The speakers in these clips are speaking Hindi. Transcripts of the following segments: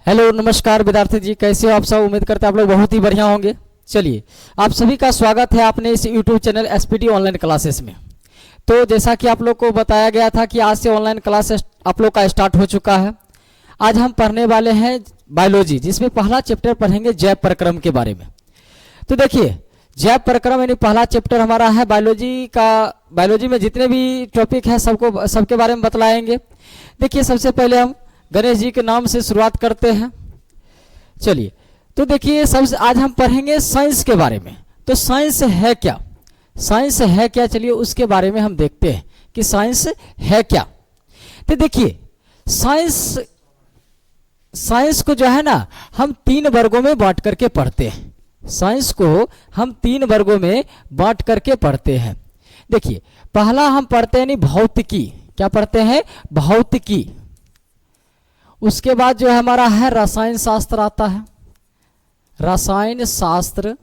हेलो नमस्कार विद्यार्थी जी, कैसे हो आप सब। उम्मीद करते हैं आप लोग बहुत ही बढ़िया होंगे। चलिए, आप सभी का स्वागत है अपने इस YouTube channel SPT online classes में। तो जैसा कि आप लोग को बताया गया था कि आज से ऑनलाइन क्लासेस आप लोग का स्टार्ट हो चुका है। आज हम पढ़ने वाले हैं बायोलॉजी, जिसमें पहला चैप्टर पढ़ेंगे जैव प्रक्रम के बारे में। तो देखिए, जैव प्रक्रम यानी पहला चैप्टर हमारा है बायोलॉजी का। बायोलॉजी में जितने भी टॉपिक है सबके बारे में बतलाएंगे। देखिए, सबसे पहले हम गणेश जी के नाम से शुरुआत करते हैं। चलिए, तो देखिए, सबसे आज हम पढ़ेंगे साइंस के बारे में। तो साइंस है क्या, साइंस है क्या, चलिए उसके बारे में हम देखते हैं कि साइंस है क्या। तो देखिए, साइंस को जो है ना, हम तीन वर्गों में बांट करके पढ़ते हैं। साइंस को हम तीन वर्गों में बांट करके पढ़ते हैं। देखिए, पहला हम पढ़ते हैं भौतिकी। क्या पढ़ते हैं? भौतिकी। उसके बाद जो है हमारा है रसायन शास्त्र आता है, रसायन शास्त्र।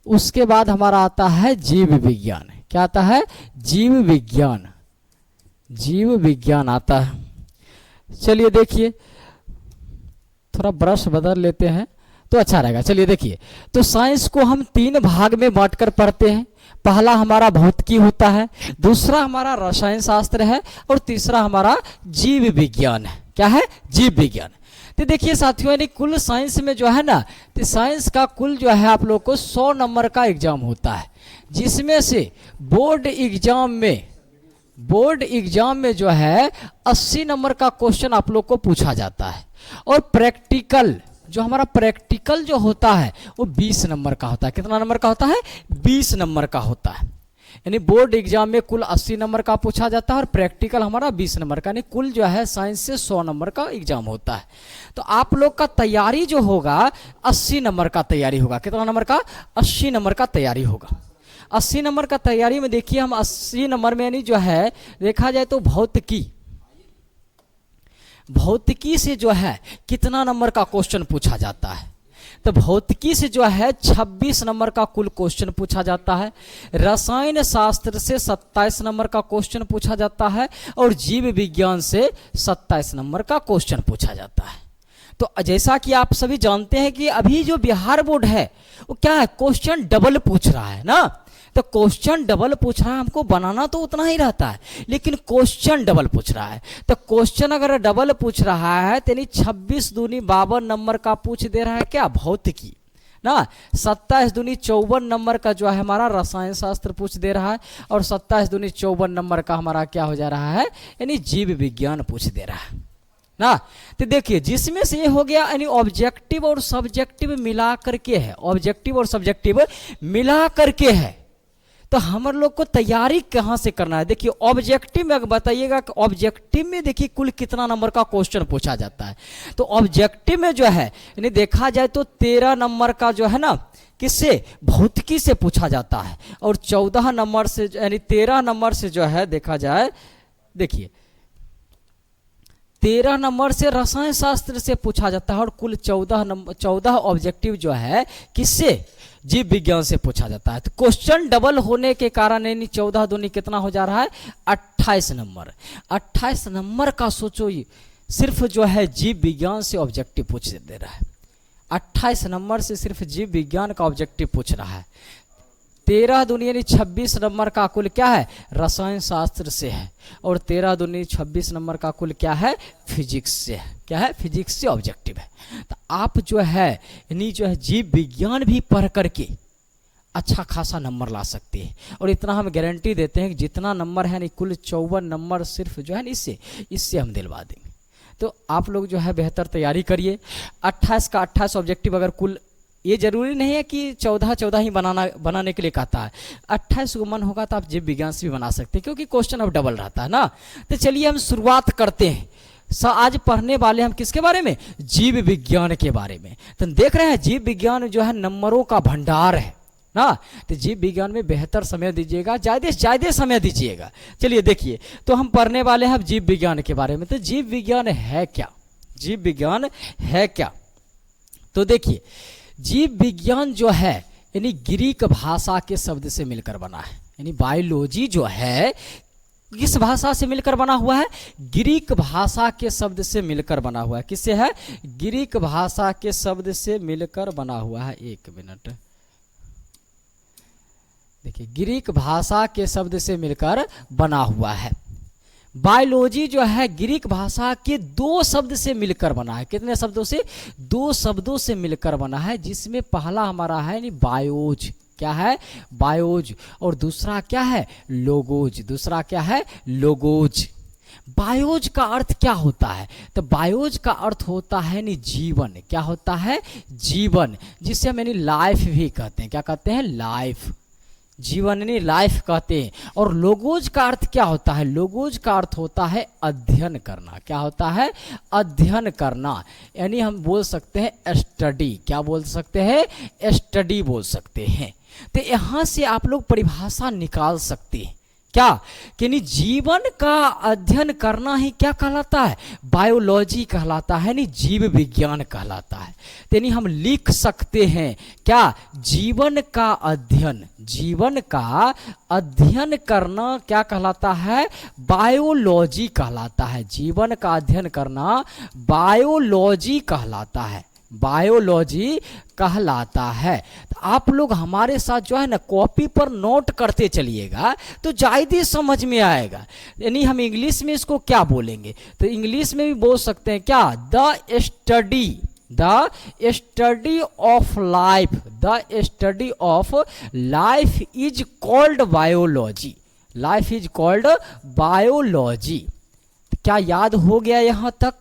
उसके बाद हमारा आता है जीव विज्ञान। क्या आता है? जीव विज्ञान। जीव विज्ञान आता है। चलिए देखिए, थोड़ा ब्रश बदल लेते हैं तो अच्छा रहेगा। चलिए देखिए, तो साइंस को हम तीन भाग में बांटकर पढ़ते हैं। पहला हमारा भौतिकी होता है, दूसरा हमारा रसायन शास्त्र है, और तीसरा हमारा जीव विज्ञान है। क्या है? जीव विज्ञान। तो देखिए साथियों, यानी कुल साइंस में जो है ना, तो साइंस का कुल जो है आप लोग को 100 नंबर का एग्जाम होता है, जिसमें से बोर्ड एग्जाम में जो है 80 नंबर का क्वेश्चन आप लोग को पूछा जाता है। और प्रैक्टिकल जो हमारा प्रैक्टिकल जो होता है वो 20 नंबर का होता है। कितना नंबर का होता है? 20 नंबर का होता है। यानी बोर्ड एग्जाम में कुल 80 नंबर का पूछा जाता है और प्रैक्टिकल हमारा 20 नंबर का, यानी कुल जो है साइंस से 100 नंबर का एग्जाम होता है। तो आप लोग का तैयारी जो होगा 80 नंबर का तैयारी होगा। कितना नंबर का? 80 नंबर का तैयारी होगा। 80 नंबर का तैयारी में देखिए, हम 80 नंबर में यानी जो है देखा जाए तो भौतिकी से जो है कितना नंबर का क्वेश्चन पूछा जाता है? तो भौतिकी से जो है 26 नंबर का कुल क्वेश्चन पूछा जाता है। रसायन शास्त्र से 27 नंबर का क्वेश्चन पूछा जाता है, और जीव विज्ञान से 27 नंबर का क्वेश्चन पूछा जाता है। तो जैसा कि आप सभी जानते हैं कि अभी जो बिहार बोर्ड है वो क्या है, क्वेश्चन डबल पूछ रहा है ना। तो क्वेश्चन डबल पूछ रहा है, हमको बनाना तो उतना ही रहता है, लेकिन क्वेश्चन डबल पूछ रहा है। तो क्वेश्चन अगर डबल पूछ रहा है तो 26 दूनी 52 नंबर का पूछ दे रहा है क्या? भौतिकी ना। 27 दूनी 54 नंबर का जो है हमारा रसायन शास्त्र पूछ दे रहा है, और 27 दूनी 54 नंबर का हमारा क्या हो जा रहा है, यानी जीव विज्ञान पूछ दे रहा है ना। तो देखिए, जिसमें से ये हो गया यानी ऑब्जेक्टिव और सब्जेक्टिव मिला करके है, ऑब्जेक्टिव और सब्जेक्टिव मिला करके है। तो हम लोग को तैयारी कहाँ से करना है? देखिए, ऑब्जेक्टिव में बताइएगा कि ऑब्जेक्टिव में देखिए कुल कितना नंबर का क्वेश्चन पूछा जाता है। तो ऑब्जेक्टिव में जो है यानी देखा जाए तो 13 नंबर का जो है ना, किससे? भौतिकी से पूछा जाता है, और 14 नंबर से यानी 13 नंबर से जो है देखा जाए, देखिए 13 नंबर से रसायन शास्त्र से पूछा जाता है, और कुल 14 ऑब्जेक्टिव जो है किससे? जीव विज्ञान से पूछा जाता है। तो क्वेश्चन डबल होने के कारण यानी 14 दूनी कितना हो जा रहा है? 28 नंबर। 28 नंबर का सोचो, सिर्फ जो है जीव विज्ञान से ऑब्जेक्टिव पूछ दे रहा है। 28 नंबर से सिर्फ जीव विज्ञान का ऑब्जेक्टिव पूछ रहा है। 13 दूनी यानी 26 नंबर का कुल क्या है? रसायन शास्त्र से है, और 13 दूनी 26 नंबर का कुल क्या है? फिजिक्स से है। क्या है? फिजिक्स से ऑब्जेक्टिव है। तो आप जो है यानी जो है जीव विज्ञान भी पढ़ करके अच्छा खासा नंबर ला सकते हैं, और इतना हम गारंटी देते हैं कि जितना नंबर है यानी कुल 54 नंबर सिर्फ जो है ना इससे हम दिलवा देंगे। तो आप लोग जो है बेहतर तैयारी करिए। 28 का 28 ऑब्जेक्टिव अगर कुल, ये जरूरी नहीं है कि 14 ही बनाने के लिए कहता है। 28 को मन होगा तो आप जीव विज्ञान से भी बना सकते हैं, क्योंकि क्वेश्चन अब डबल रहता है ना। तो चलिए हम शुरुआत करते हैं। आज पढ़ने वाले हम किसके बारे में? जीव विज्ञान के बारे में। तो देख रहे हैं जीव विज्ञान जो है नंबरों का भंडार है ना। तो जीव विज्ञान में बेहतर समय दीजिएगा, ज्यादा से ज्यादा समय दीजिएगा। चलिए देखिए, तो हम पढ़ने वाले हैं जीव विज्ञान के बारे में। तो जीव विज्ञान है क्या? जीव विज्ञान है क्या? तो देखिए, जीव विज्ञान जो है यानी ग्रीक भाषा के शब्द से मिलकर बना है। यानी बायोलॉजी जो है किस भाषा से मिलकर बना हुआ है? ग्रीक भाषा के शब्द से मिलकर बना हुआ है। किससे है? ग्रीक भाषा के शब्द से मिलकर बना हुआ है। एक मिनट देखिए, ग्रीक भाषा के शब्द से मिलकर बना हुआ है। बायोलॉजी जो है ग्रीक भाषा के 2 शब्द से मिलकर बना है। कितने शब्दों से? 2 शब्दों से मिलकर बना है, जिसमें पहला हमारा है नहीं बायोज। क्या है? बायोज। और दूसरा क्या है? लोगोज। दूसरा क्या है? लोगोज। बायोज का अर्थ क्या होता है? तो बायोज का अर्थ होता है नहीं जीवन। क्या होता है? जीवन, जिसे हम यानी लाइफ भी कहते हैं। क्या कहते हैं? लाइफ। जीवन यानी लाइफ कहते हैं। और लोगोज का अर्थ क्या होता है? लोगोज का अर्थ होता है अध्ययन करना। क्या होता है? अध्ययन करना, यानी हम बोल सकते हैं स्टडी। क्या बोल सकते हैं? स्टडी बोल सकते हैं। तो यहाँ से आप लोग परिभाषा निकाल सकते हैं। क्या कि नहीं, जीवन का अध्ययन करना ही क्या कहलाता है? बायोलॉजी कहलाता है, नहीं जीव विज्ञान कहलाता है। यानी हम लिख सकते हैं क्या? जीवन का अध्ययन। जीवन का अध्ययन करना क्या कहलाता है? बायोलॉजी कहलाता है। जीवन का अध्ययन करना बायोलॉजी कहलाता है। बायोलॉजी कहलाता है। तो आप लोग हमारे साथ जो है ना कॉपी पर नोट करते चलिएगा तो ज़्यादा समझ में आएगा। यानी हम इंग्लिश में इसको क्या बोलेंगे? तो इंग्लिश में भी बोल सकते हैं क्या? The study of life. The study of life is called biology. Life is called biology. क्या याद हो गया यहाँ तक?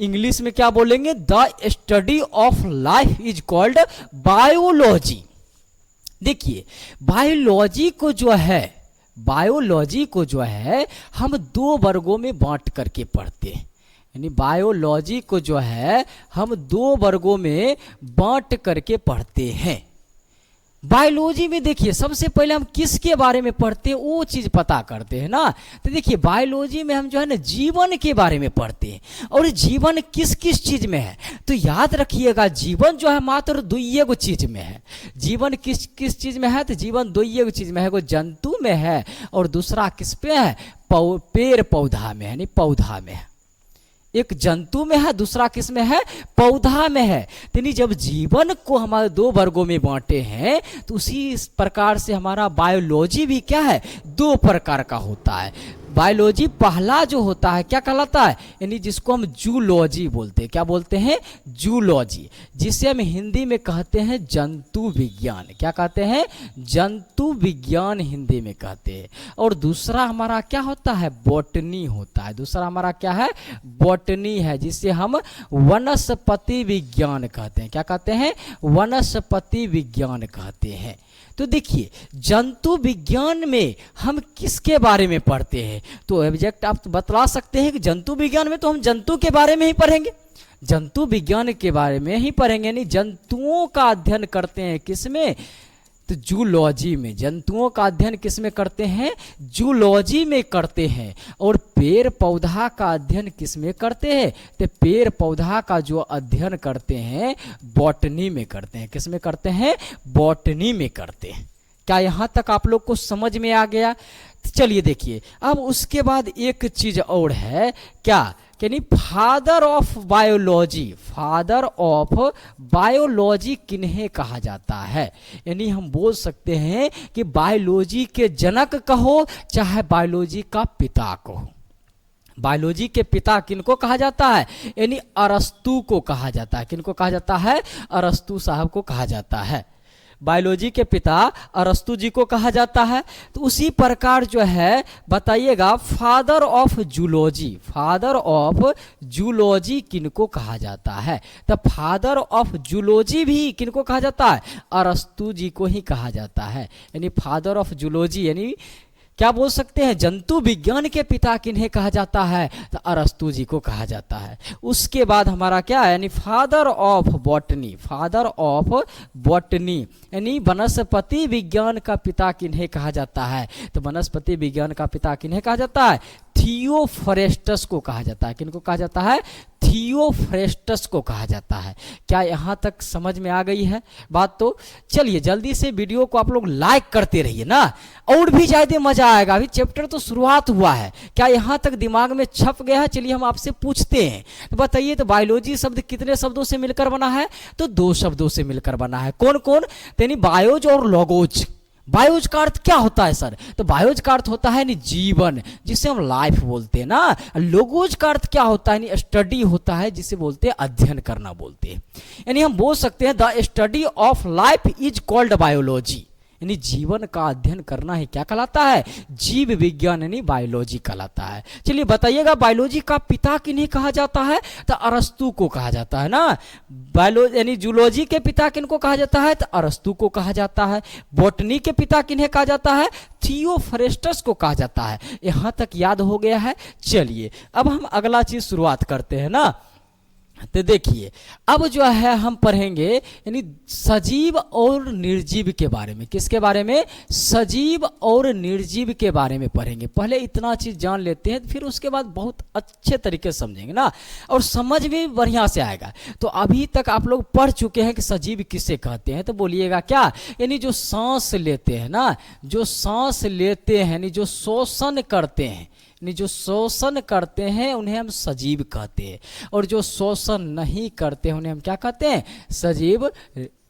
इंग्लिश में क्या बोलेंगे? The study of life is called biology. देखिए, बायोलॉजी को जो है हम 2 वर्गों में बांट करके पढ़ते हैं। यानी बायोलॉजी को जो है हम 2 वर्गों में बांट करके पढ़ते हैं। बायोलॉजी में देखिए, सबसे पहले हम किसके बारे में पढ़ते हैं वो चीज़ पता करते हैं ना। तो देखिए, बायोलॉजी में हम जो है ना जीवन के बारे में पढ़ते हैं। और जीवन किस किस चीज़ में है? तो याद रखिएगा, जीवन जो है मात्र 2 चीज़ में है। जीवन किस किस चीज़ में है? तो जीवन 2 चीज़ में है। एगो जंतु में है और दूसरा किस पे है? पेड़ पौधा में, यानी पौधा में है। एक जंतु में है, दूसरा किस में है? पौधा में है। यानी जब जीवन को हमारे 2 वर्गों में बांटे हैं तो उसी प्रकार से हमारा बायोलॉजी भी क्या है? 2 प्रकार का होता है। बायोलॉजी पहला जो होता है क्या कहलाता है? यानी जिसको हम जूलॉजी बोलते हैं। क्या बोलते हैं? जूलॉजी, जिसे हम हिंदी में कहते हैं जंतु विज्ञान। क्या कहते हैं? जंतु विज्ञान हिंदी में कहते हैं। और दूसरा हमारा क्या होता है? बॉटनी होता है। दूसरा हमारा क्या है? बॉटनी है, जिसे हम वनस्पति विज्ञान कहते हैं। क्या कहते हैं? वनस्पति विज्ञान कहते हैं। तो देखिए, जंतु विज्ञान में हम किसके बारे में पढ़ते हैं? तो ऑब्जेक्ट आप बतला सकते हैं कि जंतु विज्ञान में तो हम जंतु के बारे में ही पढ़ेंगे। जंतु विज्ञान के बारे में ही पढ़ेंगे, यानी जंतुओं का अध्ययन करते हैं किसमें? तो जूलॉजी में। जंतुओं का अध्ययन किसमें करते हैं? जूलॉजी में करते हैं। और पेड़ पौधा का अध्ययन किसमें करते हैं? तो पेड़ पौधा का जो अध्ययन करते हैं बॉटनी में करते हैं। किसमें करते हैं? बॉटनी में करते हैं। क्या यहाँ तक आप लोग को समझ में आ गया? तो चलिए देखिए, अब उसके बाद एक चीज और है। क्या? यानी father of biology. Father of biology किन्हें कहा जाता है? यानी हम बोल सकते हैं कि बायोलॉजी के जनक कहो चाहे बायोलॉजी का पिता कहो। बायोलॉजी के पिता किनको कहा जाता है? यानी अरस्तु को कहा जाता है। किनको कहा जाता है? अरस्तु साहब को कहा जाता है। बायोलॉजी के पिता अरस्तु जी को कहा जाता है। तो उसी प्रकार जो है बताइएगा, father of zoology. Father of zoology किनको कहा जाता है? तो फादर ऑफ जूलॉजी भी किनको कहा जाता है? अरस्तु जी को ही कहा जाता है। यानी फादर ऑफ जूलॉजी, यानी क्या बोल सकते हैं? जंतु विज्ञान के पिता किन्हें कहा जाता है? तो अरस्तु जी को कहा जाता है। उसके बाद हमारा क्या है? यानी father of botany. Father of botany यानी वनस्पति विज्ञान का पिता किन्हें कहा जाता है? तो वनस्पति विज्ञान का पिता किन्हें कहा जाता है? थियोफ्रेस्टस को कहा जाता है। किनको कहा जाता है? थियोफ्रेस्टस को कहा जाता है। क्या यहाँ तक समझ में आ गई है बात? तो चलिए जल्दी से वीडियो को आप लोग लाइक करते रहिए ना, और भी ज़्यादा मजा आएगा। अभी चैप्टर तो शुरुआत हुआ है, क्या यहाँ तक दिमाग में छप गया है? चलिए हम आपसे पूछते हैं, तो बताइए, तो बायोलॉजी शब्द कितने शब्दों से मिलकर बना है? तो 2 शब्दों से मिलकर बना है। कौन कौन? यानी बायोज और लोगोज। बायोज का अर्थ क्या होता है सर? तो बायोज का अर्थ होता है यानी जीवन, जिसे हम लाइफ बोलते हैं ना। लोगोज का अर्थ क्या होता है? यानी स्टडी होता है, जिसे बोलते हैं अध्ययन करना बोलते हैं। यानी हम बोल सकते हैं the study of life is called biology, यानी जीवन का अध्ययन करना ही क्या कहलाता है? जीव विज्ञान यानी बायोलॉजी कहलाता है। चलिए बताइएगा, बायोलॉजी का पिता किन्हें कहा जाता है? तो अरस्तु को कहा जाता है ना। बायोलॉजी यानी जूलॉजी के पिता किनको कहा जाता है? तो अरस्तु को कहा जाता है। बॉटनी के पिता किन्हें कहा जाता है? थियोफ्रेस्टस को कहा जाता है। यहां तक याद हो गया है। चलिए अब हम अगला चीज शुरुआत करते हैं ना। तो देखिए अब जो है हम पढ़ेंगे यानी सजीव और निर्जीव के बारे में। किसके बारे में? सजीव और निर्जीव के बारे में पढ़ेंगे। पहले इतना चीज जान लेते हैं, फिर उसके बाद बहुत अच्छे तरीके से समझेंगे ना, और समझ भी बढ़िया से आएगा। तो अभी तक आप लोग पढ़ चुके हैं कि सजीव किसे कहते हैं, तो बोलिएगा क्या? यानी जो सांस लेते हैं ना, जो सांस लेते हैं, यानी जो शोषण करते हैं, जो शोषण करते हैं उन्हें हम सजीव कहते हैं, और जो शोषण नहीं करते हैं उन्हें हम क्या कहते हैं? सजीव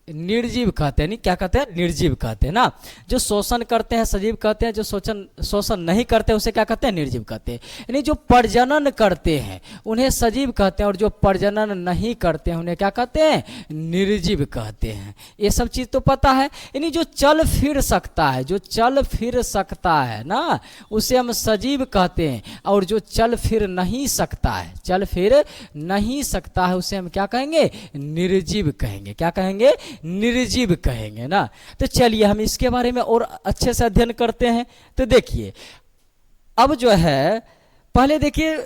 निर्जीव कहते हैं। नहीं क्या कहते हैं? निर्जीव कहते हैं ना। जो शोषण करते हैं सजीव कहते हैं, जो शोषण नहीं करते उसे क्या कहते हैं? निर्जीव कहते हैं। यानी जो प्रजनन करते हैं उन्हें सजीव कहते हैं, और जो प्रजनन नहीं करते हैं उन्हें क्या कहते हैं? निर्जीव कहते हैं। ये सब चीज़ तो पता है। यानी जो चल फिर सकता है, जो चल फिर सकता है ना, उसे हम सजीव कहते हैं, और जो चल फिर नहीं सकता है, चल फिर नहीं सकता है, उसे हम क्या कहेंगे? निर्जीव कहेंगे। क्या कहेंगे? निर्जीव कहेंगे ना। तो चलिए हम इसके बारे में और अच्छे से अध्ययन करते हैं। तो देखिए अब जो है पहले देखिए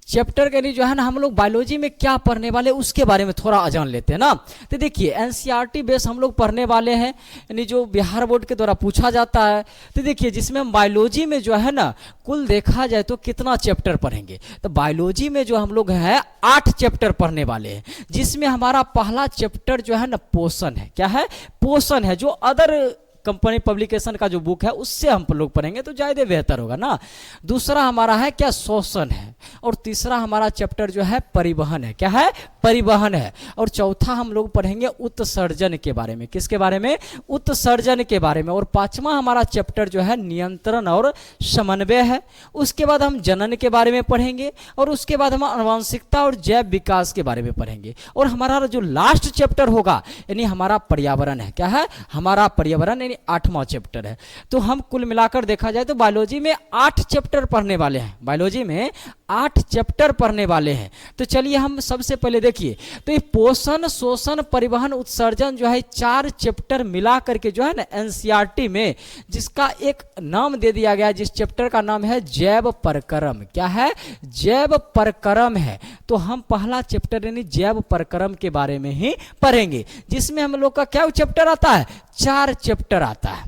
चैप्टर के लिए जो है ना हम लोग बायोलॉजी में क्या पढ़ने वाले उसके बारे में थोड़ा जान लेते हैं ना। तो देखिए एनसीईआरटी बेस हम लोग पढ़ने वाले हैं, यानी जो बिहार बोर्ड के द्वारा पूछा जाता है। तो देखिए जिसमें हम बायोलॉजी में जो है ना कुल देखा जाए तो कितना चैप्टर पढ़ेंगे, तो बायोलॉजी में जो हम लोग हैं 8 चैप्टर पढ़ने वाले हैं, जिसमें हमारा पहला चैप्टर जो है ना पोषण है। क्या है? पोषण है। जो अदर कंपनी पब्लिकेशन का जो बुक है उससे हम लोग पढ़ेंगे तो ज़्यादा बेहतर होगा ना। दूसरा हमारा है क्या? शोषण है। और तीसरा हमारा चैप्टर जो है परिवहन है। क्या है? परिवहन है। और चौथा हम लोग पढ़ेंगे उत्सर्जन के बारे में। किसके बारे में? उत्सर्जन के बारे में। और पांचवा हमारा चैप्टर जो है नियंत्रण और समन्वय है। उसके बाद हम जनन के बारे में पढ़ेंगे, और उसके बाद हम आनुवंशिकता और जैव विकास के बारे में पढ़ेंगे। और हमारा जो लास्ट चैप्टर होगा यानी हमारा पर्यावरण है। क्या है? हमारा पर्यावरण, 8वां चैप्टर है। तो हम कुल मिलाकर देखा जाए तो बायोलॉजी में 8 चैप्टर पढ़ने वाले हैं। बायोलॉजी में 8 चैप्टर पढ़ने वाले हैं। तो चलिए हम सबसे पहले देखिए, तो ये पोषण, शोषण, परिवहन, उत्सर्जन जो है 4 चैप्टर मिला करके जो है ना एनसीईआरटी में जिसका एक नाम दे दिया गया, जिस चैप्टर का नाम है जैव प्रक्रम। क्या है? जैव प्रक्रम है। तो हम पहला चैप्टर यानी जैव प्रक्रम के बारे में ही पढ़ेंगे, जिसमें हम लोग का क्या चैप्टर आता है? 4 चैप्टर आता है,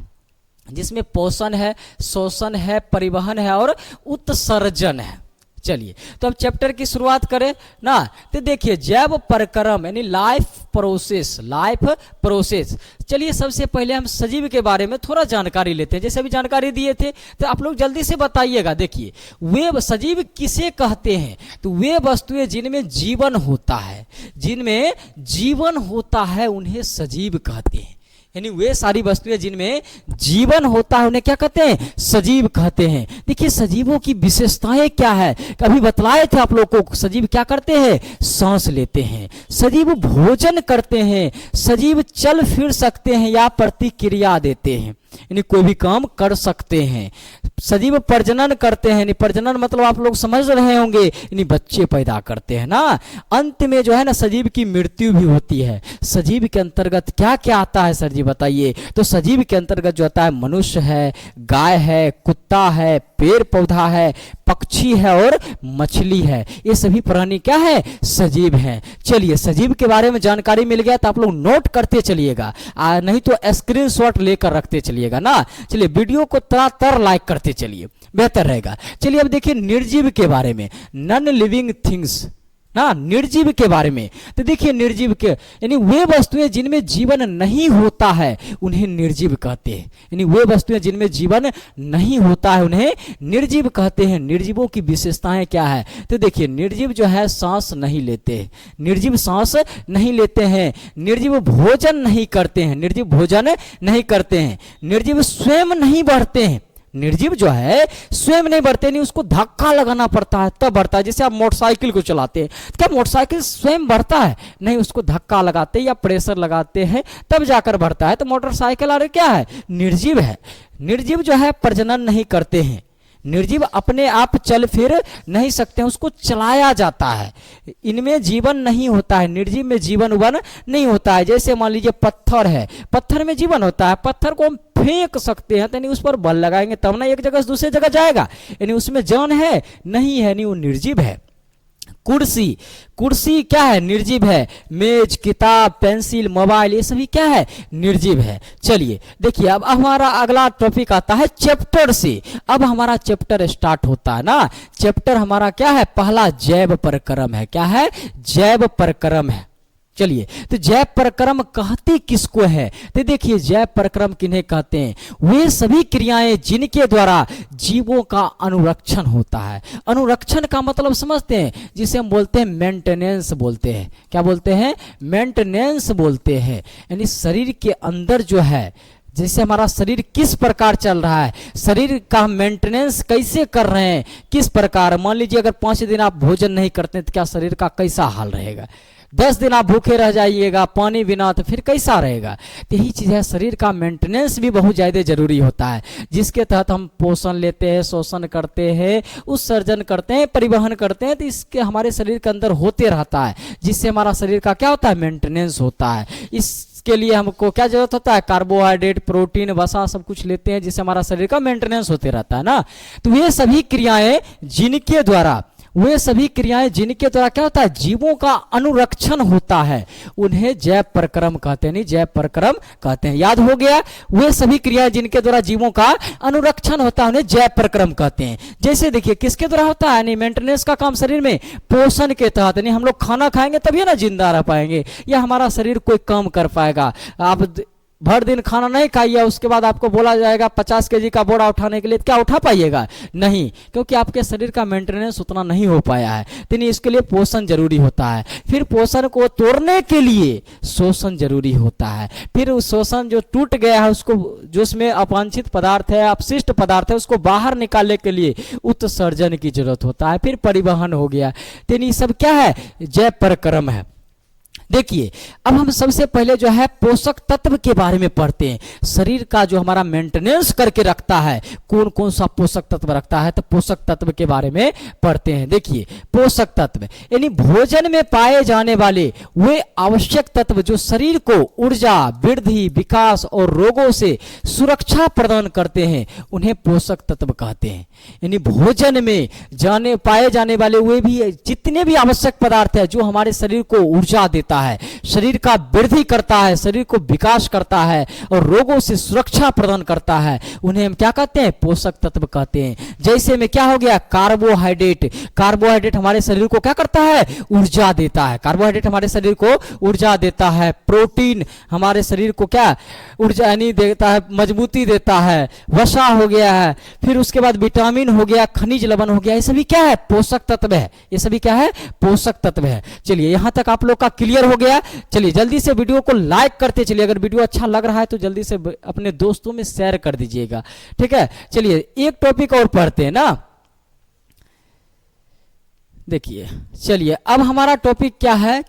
जिसमें पोषण है, शोषण है, परिवहन है और उत्सर्जन है। चलिए तो अब चैप्टर की शुरुआत करें ना। तो देखिए जैव प्रक्रम यानी लाइफ प्रोसेस, लाइफ प्रोसेस। चलिए सबसे पहले हम सजीव के बारे में थोड़ा जानकारी लेते हैं। जैसे अभी जानकारी दिए थे तो आप लोग जल्दी से बताइएगा। देखिए वे सजीव किसे कहते हैं? तो वे वस्तुएं जिनमें जीवन होता है, जिनमें जीवन होता है उन्हें सजीव कहते हैं। यानी वे सारी वस्तुएं जिनमें जीवन होता है उन्हें क्या कहते हैं? सजीव कहते हैं। देखिए सजीवों की विशेषताएं क्या है, कभी बतलाए थे आप लोगों को। सजीव क्या करते हैं? सांस लेते हैं। सजीव भोजन करते हैं। सजीव चल फिर सकते हैं या प्रतिक्रिया देते हैं, यानी कोई भी काम कर सकते हैं। सजीव प्रजनन करते हैं, यानी प्रजनन मतलब आप लोग समझ रहे होंगे, यानी बच्चे पैदा करते हैं ना। अंत में जो है ना सजीव की मृत्यु भी होती है। सजीव के अंतर्गत क्या क्या आता है सर जी बताइए? तो सजीव के अंतर्गत जो आता है मनुष्य है, गाय है, कुत्ता है, पेड़ पौधा है, पक्षी है और मछली है। ये सभी प्राणी क्या है? सजीव हैं। चलिए सजीव के बारे में जानकारी मिल गया तो आप लोग नोट करते चलिएगा, नहीं तो स्क्रीनशॉट लेकर रखते चलिएगा ना। चलिए वीडियो को तरह लाइक करते चलिए, बेहतर रहेगा। चलिए अब देखिए निर्जीव के बारे में। नॉन लिविंग थिंग्स ना, निर्जीव के बारे में। तो देखिए निर्जीव के यानी वे वस्तुएं जिनमें जीवन नहीं होता है उन्हें निर्जीव कहते हैं। यानी वे वस्तुएं जिनमें जीवन नहीं होता है उन्हें निर्जीव कहते हैं। निर्जीवों की विशेषताएं क्या है? तो देखिए निर्जीव जो है सांस नहीं लेते, निर्जीव सांस नहीं लेते हैं, निर्जीव भोजन नहीं करते हैं, निर्जीव भोजन नहीं करते हैं, निर्जीव स्वयं नहीं बढ़ते हैं। निर्जीव जो है स्वयं नहीं बढ़ते, नहीं उसको धक्का लगाना पड़ता है तब बढ़ता है। जैसे आप मोटरसाइकिल को चलाते हैं, क्या मोटरसाइकिल स्वयं बढ़ता है? नहीं, उसको धक्का लगाते या प्रेशर लगाते हैं तब जाकर बढ़ता है। तो मोटरसाइकिल अरे क्या है? निर्जीव है। निर्जीव जो है प्रजनन नहीं करते हैं, निर्जीव अपने आप चल फिर नहीं सकते हैं, उसको चलाया जाता है। इनमें जीवन नहीं होता है, निर्जीव में जीवन उवन नहीं होता है। जैसे मान लीजिए पत्थर है, पत्थर में जीवन होता है, पत्थर को हम फेंक सकते हैं तो नहीं उस पर बल लगाएंगे तब ना एक जगह से दूसरी जगह जाएगा, यानी उसमें जान है नहीं है, नहीं वो निर्जीव है। कुर्सी, कुर्सी क्या है? निर्जीव है। मेज, किताब, पेंसिल, मोबाइल, ये सभी क्या है? निर्जीव है। चलिए देखिए अब हमारा अगला टॉपिक आता है चैप्टर से। अब हमारा चैप्टर स्टार्ट होता है ना। चैप्टर हमारा क्या है? पहला जैव प्रक्रम है। क्या है? जैव प्रक्रम है। चलिए तो जैव प्रक्रम कहते किसको है? तो देखिए जैव प्रक्रम किन्हें कहते हैं? वे सभी क्रियाएं जिनके द्वारा जीवों का अनुरक्षण होता है। अनुरक्षण का मतलब समझते हैं, जिसे हम बोलते हैं मेंटेनेंस बोलते हैं। क्या बोलते हैं? मेंटेनेंस बोलते हैं। यानी शरीर के अंदर जो है, जैसे हमारा शरीर किस प्रकार चल रहा है, शरीर का मेंटेनेंस कैसे कर रहे हैं, किस प्रकार। मान लीजिए अगर 5 दिन आप भोजन नहीं करते तो क्या शरीर का कैसा हाल रहेगा? 10 दिन आप भूखे रह जाइएगा पानी बिना तो फिर कैसा रहेगा? तो यही चीज़ है, शरीर का मेंटेनेंस भी बहुत ज़्यादा जरूरी होता है, जिसके तहत हम पोषण लेते हैं, शोषण करते हैं, उत्सर्जन करते हैं, परिवहन करते हैं। तो इसके हमारे शरीर के अंदर होते रहता है, जिससे हमारा शरीर का क्या होता है? मेंटेनेंस होता है। इसके लिए हमको क्या जरूरत होता है? कार्बोहाइड्रेट, प्रोटीन, वसा सब कुछ लेते हैं, जिससे हमारा शरीर का मेंटेनेंस होते रहता है ना। तो ये सभी क्रियाएं जिनके द्वारा क्या होता है? जीवों का अनुरक्षण होता है, उन्हें जैव प्रक्रम कहते हैं। नहीं, जैव प्रक्रम कहते हैं। याद हो गया? वे सभी क्रियाएं जिनके द्वारा जीवों का अनुरक्षण होता है उन्हें जैव प्रक्रम कहते हैं। जैसे देखिए किसके द्वारा होता है? यानी मेंटेनेंस का काम शरीर में पोषण के तहत। यानी हम लोग खाना खाएंगे तभी ना जिंदा रह पाएंगे, या हमारा शरीर कोई काम कर पाएगा। आप भर दिन खाना नहीं खाइए, उसके बाद आपको बोला जाएगा 50 केजी का बोरा उठाने के लिए, क्या उठा पाइएगा? नहीं, क्योंकि आपके शरीर का मेंटेनेंस उतना नहीं हो पाया है। तो इसके लिए पोषण जरूरी होता है। फिर पोषण को तोड़ने के लिए शोषण जरूरी होता है। फिर उस शोषण जो टूट गया है उसको, जो उसमें अवांछित पदार्थ है, अपशिष्ट पदार्थ है, उसको बाहर निकालने के लिए उत्सर्जन की जरूरत होता है। फिर परिवहन हो गया। तो ये सब क्या है? जैव प्रक्रम है। देखिए अब हम सबसे पहले जो है पोषक तत्व के बारे में पढ़ते हैं। शरीर का जो हमारा मेंटेनेंस करके रखता है, कौन कौन सा पोषक तत्व रखता है, तो पोषक तत्व के बारे में पढ़ते हैं। देखिए पोषक तत्व यानी भोजन में पाए जाने वाले वे आवश्यक तत्व जो शरीर को ऊर्जा, वृद्धि, विकास और रोगों से सुरक्षा प्रदान करते हैं, उन्हें पोषक तत्व कहते हैं। यानी भोजन में पाए जाने वाले वे भी जितने भी आवश्यक पदार्थ है जो हमारे शरीर को ऊर्जा देता है, शरीर का वृद्धि करता है, शरीर को विकास करता है और रोगों से सुरक्षा प्रदान करता है, उन्हें हम क्या कहते हैं? पोषक तत्व कहते हैं। जैसे में क्या हो गया? कार्बोहाइड्रेट। कार्बोहाइड्रेट हमारे शरीर को क्या करता है? ऊर्जा देता है। कार्बोहाइड्रेट हमारे शरीर को ऊर्जा देता है। प्रोटीन हमारे शरीर को क्या ऊर्जा यानी देता है, मजबूती देता है। वसा हो गया है, फिर उसके बाद विटामिन हो गया, खनिज लवण हो गया, ये सभी क्या है? पोषक तत्व है। ये सभी क्या है? पोषक तत्व है। चलिए यहां तक आप लोग का क्लियर हो गया। चलिए जल्दी से वीडियो को लाइक करते चलिए। अगर वीडियो अच्छा लग रहा है तो जल्दी से अपने दोस्तों में शेयर कर दीजिएगा, ठीक है। चलिए एक टॉपिक और पढ़ते हैं ना। देखिए चलिए अब हमारा टॉपिक क्या है?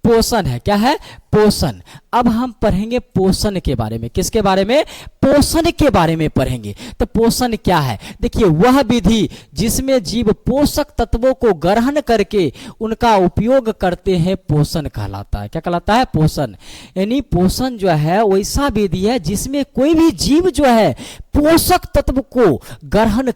पोषण है। क्या है? पोषण। अब हम पढ़ेंगे पोषण के बारे में। किसके बारे में? पोषण के बारे में पढ़ेंगे। तो पोषण क्या है? देखिए वह विधि जिसमें जीव पोषक तत्वों को ग्रहण करके उनका उपयोग करते हैं, पोषण कहलाता है। क्या कहलाता है? पोषण। यानी पोषण जो है वैसा विधि है जिसमें कोई भी जीव जो है पोषक तत्व को ग्रहण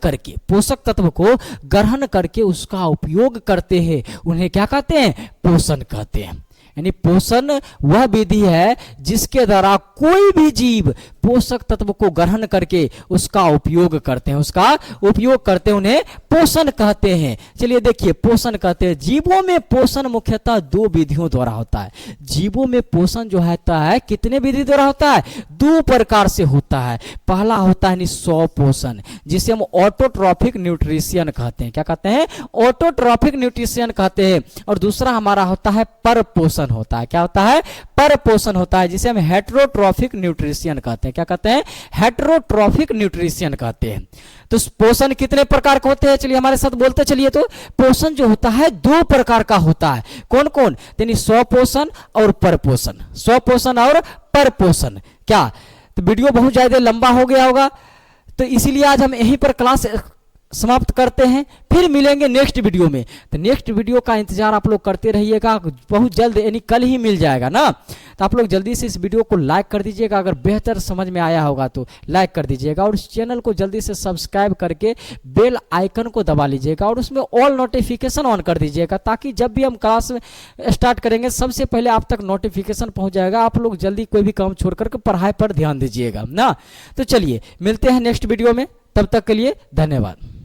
करके उसका उपयोग करते हैं, उन्हें क्या कहते हैं? पोषण कहते हैं। यानी पोषण वह विधि है जिसके द्वारा कोई भी जीव पोषक तत्व को ग्रहण करके उसका उपयोग करते हैं, उन्हें पोषण कहते हैं। चलिए देखिए, पोषण कहते हैं, जीवों में पोषण मुख्यतः दो विधियों द्वारा होता है। जीवों में पोषण जो होता है कितने विधि द्वारा होता है? दो प्रकार से होता है। पहला होता है स्वपोषण, जिसे हम ऑटोट्रॉफिक न्यूट्रिशन कहते हैं। क्या कहते हैं? ऑटोट्रॉफिक न्यूट्रिशन कहते हैं। और दूसरा हमारा होता है परपोषण होता है। क्या होता है? परपोषण होता है, जिसे हम हेटेरोट्रॉफिक न्यूट्रिशन कहते हैं। क्या कहते हैं? हेटेरोट्रॉफिक न्यूट्रिशन कहते हैं। तो पोषण कितने प्रकार के होते हैं? चलिए हमारे साथ बोलते चलिए। तो पोषण जो होता है दो प्रकार का होता है। कौन कौन? यानी स्वपोषण और परपोषण, स्वपोषण और परपोषण। क्या तो वीडियो बहुत ज्यादा लंबा हो गया होगा, तो इसीलिए आज हम यहीं पर क्लास समाप्त करते हैं। फिर मिलेंगे नेक्स्ट वीडियो में। तो नेक्स्ट वीडियो का इंतजार आप लोग करते रहिएगा, बहुत जल्द यानी कल ही मिल जाएगा ना। तो आप लोग जल्दी से इस वीडियो को लाइक कर दीजिएगा, अगर बेहतर समझ में आया होगा तो लाइक कर दीजिएगा, और इस चैनल को जल्दी से सब्सक्राइब करके बेल आइकन को दबा लीजिएगा, और उसमें ऑल नोटिफिकेशन ऑन कर दीजिएगा, ताकि जब भी हम क्लास स्टार्ट करेंगे सबसे पहले आप तक नोटिफिकेशन पहुंच जाएगा। आप लोग जल्दी कोई भी काम छोड़ करके पढ़ाई पर ध्यान दीजिएगा ना। तो चलिए मिलते हैं नेक्स्ट वीडियो में, तब तक के लिए धन्यवाद।